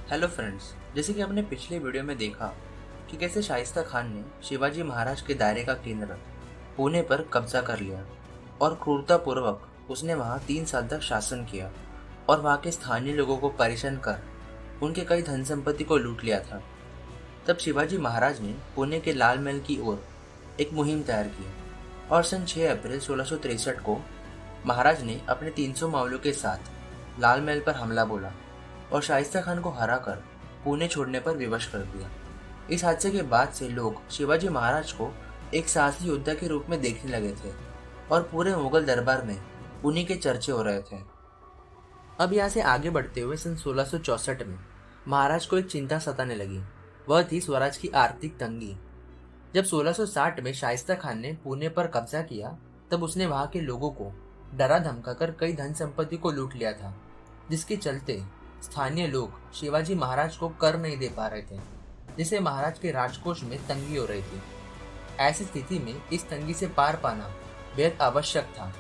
Hello friends, जैसे कि आपने पिछले वीडियो में देखा कि कैसे शाइस्ता खान ने शिवाजी महाराज के दायरे का केंद्र पुणे पर कब्जा कर लिया और क्रूरतापूर्वक उसने वहां 3 साल तक शासन किया और वहां के स्थानीय लोगों को परेशान कर उनके कई धन संपत्ति को लूट लिया था। तब शिवाजी महाराज ने पुणे के लाल महल की ओर एक मुहिम तैयार की और सन 6 अप्रैल 1663 को महाराज ने अपने 300 मावलों के साथ लाल महल पर हमला बोला और शाइस्ता खान को हराकर पुणे छोड़ने पर विवश कर दिया। इस हादसे के बाद से लोग शिवाजी महाराज को एक साहसी योद्धा के रूप में देखने लगे थे और पूरे मुगल दरबार में उन्हीं के चर्चे हो रहे थे। अब यहाँ से आगे बढ़ते हुए सन 1664 में महाराज को एक चिंता सताने लगी। वह थी स्वराज की आर्थिक तंगी। जब 1660 में शाइस्ता खान ने पुणे पर कब्जा किया तब उसने वहां के लोगों को डरा धमकाकर कई धन संपत्ति को लूट लिया था, जिसके चलते स्थानीय लोग शिवाजी महाराज को कर नहीं दे पा रहे थे, जिससे महाराज के राजकोष में तंगी हो रही थी। ऐसी स्थिति में इस तंगी से पार पाना बेहद आवश्यक था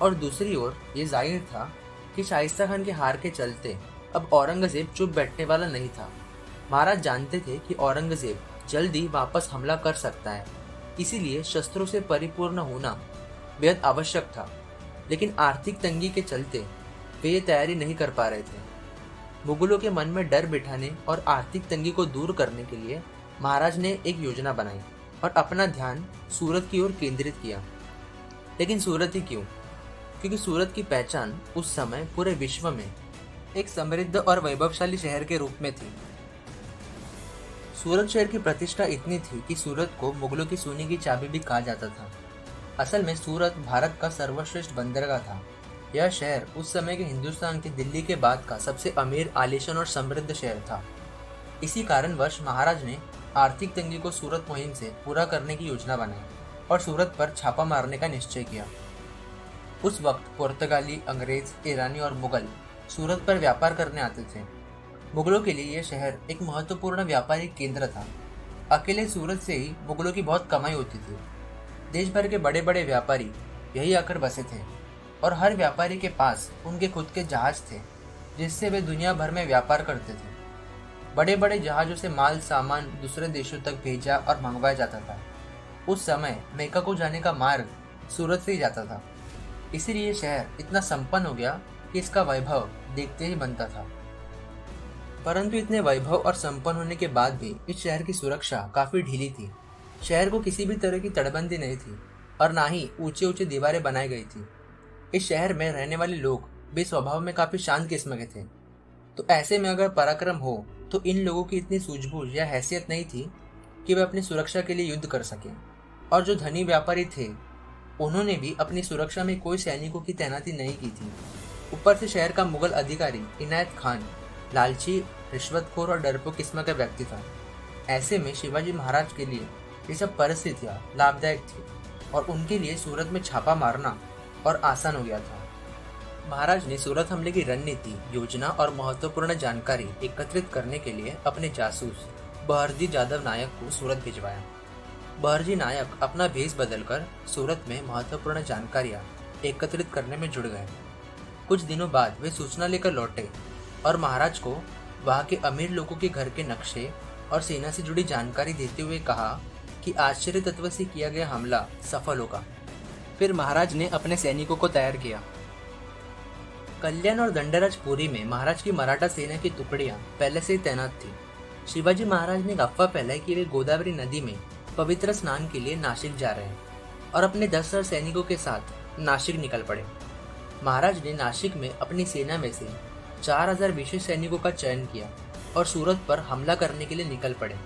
और दूसरी ओर ये जाहिर था कि शाइस्ता खान के हार के चलते अब औरंगजेब चुप बैठने वाला नहीं था। महाराज जानते थे कि औरंगजेब जल्दी वापस हमला कर सकता है, इसीलिए शस्त्रों से परिपूर्ण होना बेहद आवश्यक था। लेकिन आर्थिक तंगी के चलते वे ये तैयारी नहीं कर पा रहे थे। मुगलों के मन में डर बिठाने और आर्थिक तंगी को दूर करने के लिए महाराज ने एक योजना बनाई और अपना ध्यान सूरत की ओर केंद्रित किया। लेकिन सूरत ही क्यों? क्योंकि सूरत की पहचान उस समय पूरे विश्व में एक समृद्ध और वैभवशाली शहर के रूप में थी। सूरत शहर की प्रतिष्ठा इतनी थी कि सूरत को मुगलों की सोने की चाबी भी कहा जाता था। असल में सूरत भारत का सर्वश्रेष्ठ बंदरगाह था। यह शहर उस समय के हिंदुस्तान के दिल्ली के बाद का सबसे अमीर, आलीशान और समृद्ध शहर था। इसी कारणवश महाराज ने आर्थिक तंगी को सूरत मुहिम से पूरा करने की योजना बनाई और सूरत पर छापा मारने का निश्चय किया। उस वक्त पुर्तगाली, अंग्रेज, ईरानी और मुगल सूरत पर व्यापार करने आते थे। मुगलों के लिए यह शहर एक महत्वपूर्ण व्यापारिक केंद्र था। अकेले सूरत से ही मुगलों की बहुत कमाई होती थी। देश भर के बड़े बड़े व्यापारी यही आकर बसे थे और हर व्यापारी के पास उनके खुद के जहाज थे, जिससे वे दुनिया भर में व्यापार करते थे। बड़े बड़े जहाज़ों से माल सामान दूसरे देशों तक भेजा और मंगवाया जाता था। उस समय मेका को जाने का मार्ग सूरत से ही जाता था, इसीलिए ये शहर इतना संपन्न हो गया कि इसका वैभव देखते ही बनता था। परंतु इतने वैभव और संपन्न होने के बाद भी इस शहर की सुरक्षा काफ़ी ढीली थी। शहर को किसी भी तरह की तटबंदी नहीं थी और ना ही ऊंचे ऊंचे दीवारें बनाई गई थी। इस शहर में रहने वाले लोग भी स्वभाव में काफी शांत किस्म के थे। तो ऐसे में अगर पराक्रम हो तो इन लोगों की इतनी सूझबूझ या हैसियत नहीं थी कि वे अपनी सुरक्षा के लिए युद्ध कर सकें। और जो धनी व्यापारी थे उन्होंने भी अपनी सुरक्षा में कोई सैनिकों की तैनाती नहीं की थी। ऊपर से शहर का मुगल अधिकारी इनायत खान लालची, रिश्वतखोर और डरपोक किस्म का व्यक्ति था। ऐसे में शिवाजी महाराज के लिए ये सब परिस्थितियाँ लाभदायक थी और उनके लिए सूरत में छापा मारना और आसान हो गया था। महाराज ने सूरत हमले की रणनीति, योजना और महत्वपूर्ण जानकारी एकत्रित करने के लिए अपने जासूस बहरजी जादव नायक को सूरत भिजवाया। बहरजी नायक अपना भेष बदलकर सूरत में महत्वपूर्ण जानकारियां एकत्रित करने में जुड़ गए। कुछ दिनों बाद वे सूचना लेकर लौटे और महाराज को वहां के अमीर लोगों के घर के नक्शे और सेना से जुड़ी जानकारी देते हुए कहा कि आश्चर्य तत्व से किया गया हमला सफल होगा। फिर महाराज ने अपने सैनिकों को तैयार किया। कल्याण और दंडराजपुरी में महाराज की मराठा सेना की टुकड़ियां पहले से ही तैनात थी। शिवाजी महाराज ने अफवाह फैलाई कि वे गोदावरी नदी में पवित्र स्नान के लिए नासिक जा रहे हैं और अपने 10,000 सैनिकों के साथ नासिक निकल पड़े। महाराज ने नासिक में अपनी सेना में से 4,000 विशेष सैनिकों का चयन किया और सूरत पर हमला करने के लिए निकल पड़े।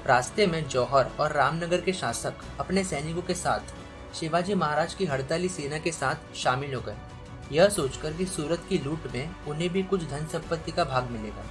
रास्ते में जौहर और रामनगर के शासक अपने सैनिकों के साथ शिवाजी महाराज की हड़ताली सेना के साथ शामिल हो गए, यह सोचकर कि सूरत की लूट में उन्हें भी कुछ धन संपत्ति का भाग मिलेगा।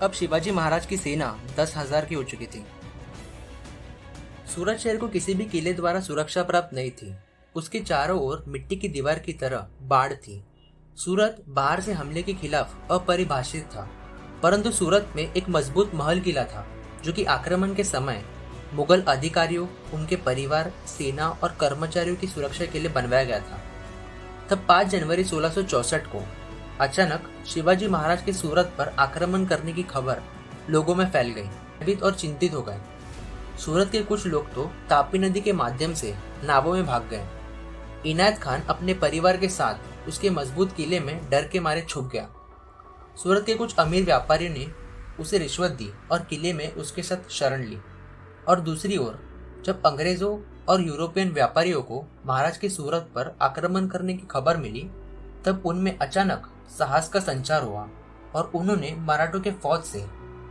अब शिवाजी महाराज की सेना 10,000 की हो चुकी थी। सूरत शहर को किसी भी किले द्वारा सुरक्षा प्राप्त नहीं थी। उसके चारों ओर मिट्टी की दीवार की तरह बाढ़ थी। सूरत बाहर से हमले के खिलाफ अपरिभाषित था, परंतु सूरत में एक मजबूत महल किला था जो कि आक्रमण के समय मुगल अधिकारियों, उनके परिवार, सेना और कर्मचारियों की सुरक्षा के लिए बनवाया गया था। तब 5 जनवरी 1664 को अचानक शिवाजी महाराज के सूरत पर आक्रमण करने की खबर लोगों में फैल गई। भयभीत और चिंतित हो गए। सूरत के कुछ लोग तो तापी नदी के माध्यम से नावों में भाग गए। इनायत खान अपने परिवार के साथ उसके मजबूत किले में डर के मारे छुप गया। सूरत के कुछ अमीर व्यापारियों ने उसे रिश्वत दी और किले में उसके साथ शरण ली। और दूसरी ओर जब अंग्रेजों और यूरोपियन व्यापारियों को महाराज की सूरत पर आक्रमण करने की खबर मिली, तब उनमें अचानक साहस का संचार हुआ और उन्होंने मराठों के फौज से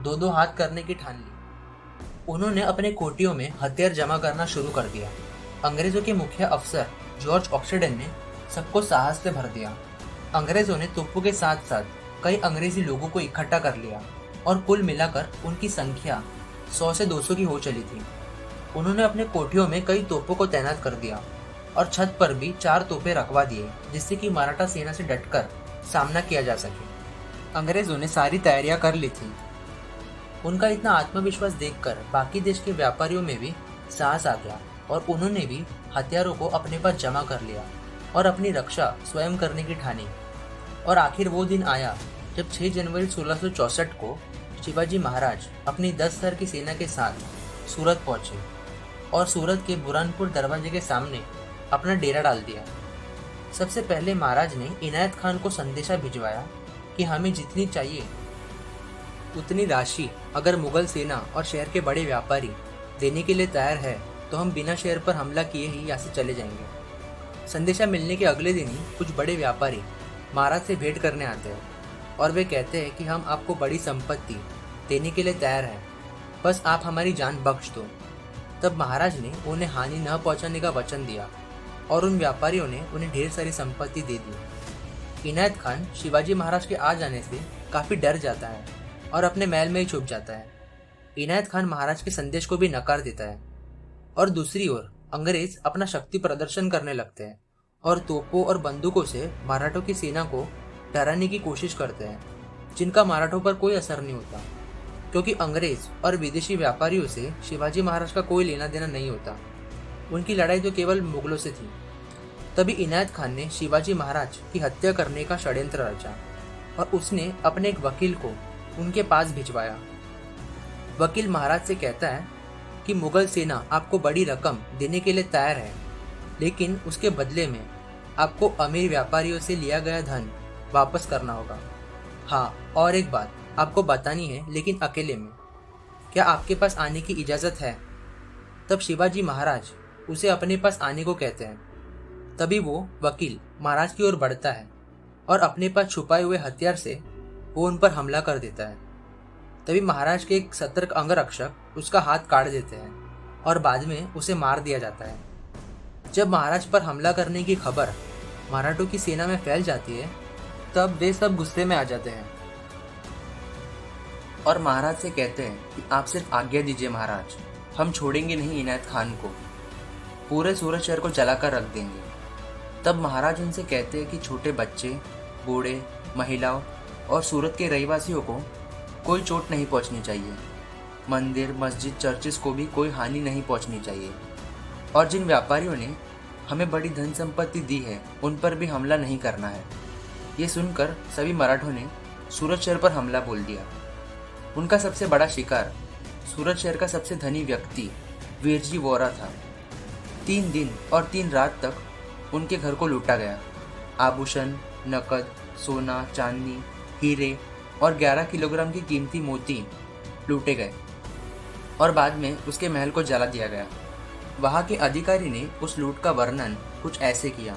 दो दो हाथ करने की ठान ली। उन्होंने अपने कोठियों में हथियार जमा करना शुरू कर दिया। अंग्रेजों के मुख्य अफसर जॉर्ज ऑक्सीडन ने सबको साहस से भर दिया। अंग्रेजों ने तोपों के साथ साथ कई अंग्रेजी लोगों को इकट्ठा कर लिया और कुल मिलाकर उनकी संख्या 100 से 200 की हो चली थी। उन्होंने अपने कोठियों में कई तोपों को तैनात कर दिया और छत पर भी 4 तोपें रखवा दिए, जिससे कि मराठा सेना से डटकर सामना किया जा सके। अंग्रेजों ने सारी तैयारियां कर ली थी। उनका इतना आत्मविश्वास देखकर बाकी देश के व्यापारियों में भी साहस आ गया और उन्होंने भी हथियारों को अपने पास जमा कर लिया और अपनी रक्षा स्वयं करने की ठानी। और आखिर वो दिन आया जब 6 जनवरी 1664 को शिवाजी महाराज अपनी 10 सर की सेना के साथ सूरत पहुंचे और सूरत के बुरहानपुर दरवाजे के सामने अपना डेरा डाल दिया। सबसे पहले महाराज ने इनायत खान को संदेशा भिजवाया कि हमें जितनी चाहिए उतनी राशि अगर मुगल सेना और शहर के बड़े व्यापारी देने के लिए तैयार है तो हम बिना शहर पर हमला किए ही यहाँ से चले जाएंगे। संदेशा मिलने के अगले दिन ही कुछ बड़े व्यापारी महाराज से भेंट करने आते हैं और वे कहते हैं कि हम आपको बड़ी संपत्ति देने के लिए तैयार हैं, बस आप हमारी जान बख्श दो। तब महाराज ने उन्हें हानि न पहुंचाने का वचन दिया और उन व्यापारियों ने उन्हें ढेर सारी संपत्ति दे दी। इनायत खान शिवाजी महाराज के आ जाने से काफ़ी डर जाता है और अपने महल में ही छुप जाता है। इनायत खान महाराज के संदेश को भी नकार देता है और दूसरी ओर अंग्रेज अपना शक्ति प्रदर्शन करने लगते हैं और तोपों और बंदूकों से मराठों की सेना को डराने की कोशिश करते हैं, जिनका मराठों पर कोई असर नहीं होता, क्योंकि अंग्रेज और विदेशी व्यापारियों से शिवाजी महाराज का कोई लेना देना नहीं होता। उनकी लड़ाई तो केवल मुगलों से थी। तभी इनायत खान ने शिवाजी महाराज की हत्या करने का षड्यंत्र रचा और उसने अपने एक वकील को उनके पास भिजवाया। वकील महाराज से कहता है कि मुगल सेना आपको बड़ी रकम देने के लिए तैयार है, लेकिन उसके बदले में आपको अमीर व्यापारियों से लिया गया धन वापस करना होगा। हाँ, और एक बात आपको बतानी है, लेकिन अकेले में। क्या आपके पास आने की इजाज़त है? तब शिवाजी महाराज उसे अपने पास आने को कहते हैं। तभी वो वकील महाराज की ओर बढ़ता है और अपने पास छुपाए हुए हथियार से वो उन पर हमला कर देता है। तभी महाराज के एक सतर्क अंगरक्षक उसका हाथ काट देते हैं और बाद में उसे मार दिया जाता है। जब महाराज पर हमला करने की खबर मराठों की सेना में फैल जाती है, तब वे सब गुस्से में आ जाते हैं और महाराज से कहते हैं कि आप सिर्फ आज्ञा दीजिए महाराज, हम छोड़ेंगे नहीं इनायत खान को, पूरे सूरत शहर को जलाकर रख देंगे। तब महाराज उनसे कहते हैं कि छोटे बच्चे, बूढ़े, महिलाओं और सूरत के रहवासियों को कोई चोट नहीं पहुंचनी चाहिए। मंदिर, मस्जिद, चर्चिस को भी कोई हानि नहीं पहुंचनी चाहिए और जिन व्यापारियों ने हमें बड़ी धन संपत्ति दी है उन पर भी हमला नहीं करना है। ये सुनकर सभी मराठों ने सूरत शहर पर हमला बोल दिया। उनका सबसे बड़ा शिकार सूरत शहर का सबसे धनी व्यक्ति वीरजी वोरा था। 3 दिन और 3 रात तक उनके घर को लूटा गया। आभूषण, नकद, सोना, चांदी, हीरे और 11 किलोग्राम की कीमती मोती लूटे गए और बाद में उसके महल को जला दिया गया। वहाँ के अधिकारी ने उस लूट का वर्णन कुछ ऐसे किया।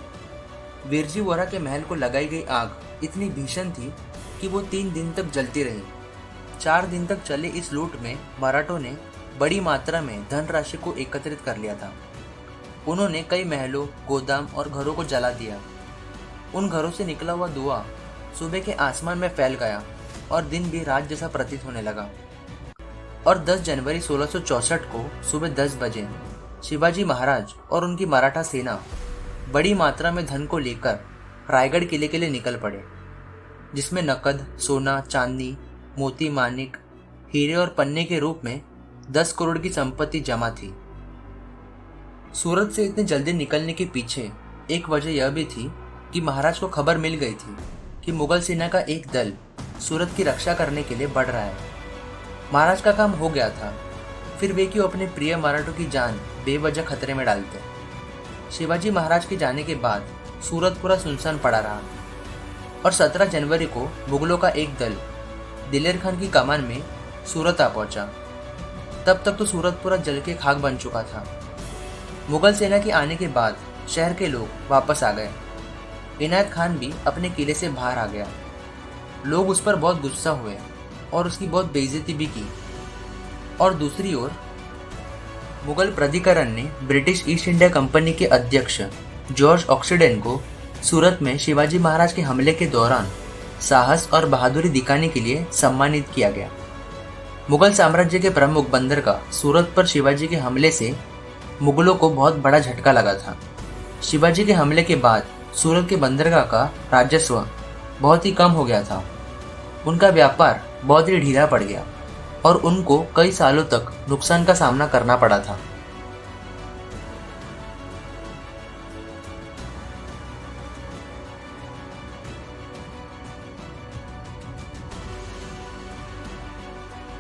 वीरजी वोरा के महल को लगाई गई आग इतनी भीषण थी कि वो 3 दिन तक जलती रही। 4 दिन तक चले इस लूट में मराठों ने बड़ी मात्रा में धनराशि को एकत्रित कर लिया था। उन्होंने कई महलों, गोदाम और घरों को जला दिया। उन घरों से निकला हुआ धुआं सुबह के आसमान में फैल गया और दिन भी रात जैसा प्रतीत होने लगा। और 10 जनवरी 1664 को सुबह 10 बजे शिवाजी महाराज और उनकी मराठा सेना बड़ी मात्रा में धन को लेकर रायगढ़ किले के लिए निकल पड़े, जिसमें नकद, सोना, चांदी, मोती, मानिक, हीरे और पन्ने के रूप में 10 करोड़ की संपत्ति जमा थी। सूरत से इतने जल्दी निकलने के पीछे एक वजह यह भी थी कि महाराज को खबर मिल गई थी कि मुगल सेना का एक दल सूरत की रक्षा करने के लिए बढ़ रहा है। महाराज का काम हो गया था, फिर वे क्यों अपने प्रिय मराठों की जान बेवजह खतरे में डालते। शिवाजी महाराज के जाने के बाद सूरत पूरा सुनसान पड़ा रहा और 17 जनवरी को मुगलों का एक दल दिलेर खान की कमान में सूरत आ पहुंचा। तब तक तो सूरत पूरा जल के खाक बन चुका था। मुगल सेना के आने के बाद शहर के लोग वापस आ गए। इनायत खान भी अपने किले से बाहर आ गया। लोग उस पर बहुत गुस्सा हुए और उसकी बहुत बेइज्जती भी की। और दूसरी ओर मुगल प्राधिकरण ने ब्रिटिश ईस्ट इंडिया कंपनी के अध्यक्ष जॉर्ज ऑक्सीडेन को सूरत में शिवाजी महाराज के हमले के दौरान साहस और बहादुरी दिखाने के लिए सम्मानित किया गया। मुगल साम्राज्य के प्रमुख बंदरगाह सूरत पर शिवाजी के हमले से मुगलों को बहुत बड़ा झटका लगा था। शिवाजी के हमले के बाद सूरत के बंदरगाह का राजस्व बहुत ही कम हो गया था। उनका व्यापार बहुत ही ढीला पड़ गया और उनको कई सालों तक नुकसान का सामना करना पड़ा था।